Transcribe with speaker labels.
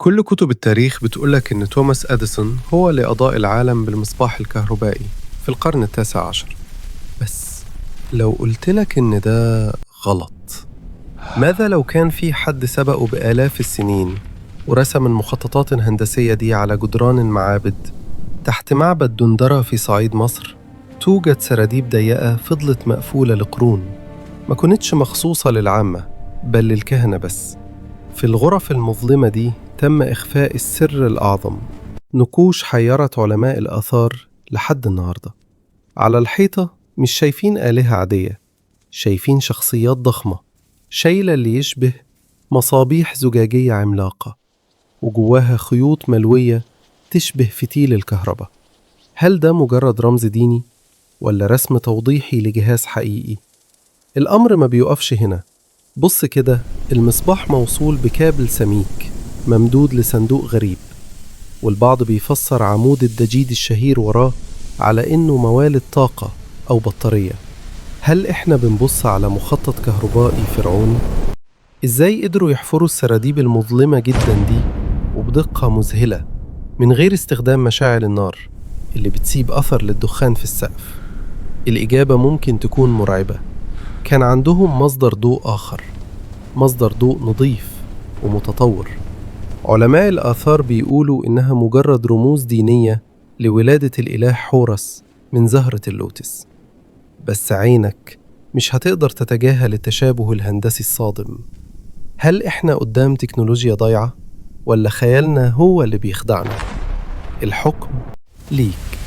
Speaker 1: كل كتب التاريخ بتقولك إن توماس أديسون هو اللي أضاء العالم بالمصباح الكهربائي في القرن ال19. بس لو قلتلك إن ده غلط، ماذا لو كان في حد سبقه بآلاف السنين ورسم المخططات الهندسية دي على جدران المعابد؟ تحت معبد دندرة في صعيد مصر توجد سراديب ضيقة فضلت مقفولة لقرون، ما كانتش مخصوصة للعامة بل للكهنة بس. في الغرف المظلمة دي تم إخفاء السر الأعظم، نقوش حيرت علماء الآثار لحد النهاردة. على الحيطة مش شايفين آلهة عادية، شايفين شخصيات ضخمة شايلة اللي يشبه مصابيح زجاجية عملاقة وجواها خيوط ملوية تشبه فتيل الكهرباء. هل ده مجرد رمز ديني ولا رسم توضيحي لجهاز حقيقي؟ الأمر ما بيقفش هنا. بص كده، المصباح موصول بكابل سميك ممدود لصندوق غريب، والبعض بيفسر عمود الدجيج الشهير وراه على إنه موالد طاقة أو بطارية. هل إحنا بنبص على مخطط كهربائي فرعوني؟ إزاي قدروا يحفروا السراديب المظلمة جدا دي وبدقة مذهلة من غير استخدام مشاعل النار اللي بتسيب أثر للدخان في السقف؟ الإجابة ممكن تكون مرعبة. كان عندهم مصدر ضوء آخر، مصدر ضوء نظيف ومتطور. علماء الآثار بيقولوا إنها مجرد رموز دينية لولادة الإله حورس من زهرة اللوتس. بس عينك مش هتقدر تتجاهل التشابه الهندسي الصادم. هل إحنا قدام تكنولوجيا ضايعة ولا خيالنا هو اللي بيخدعنا؟ الحكم ليك.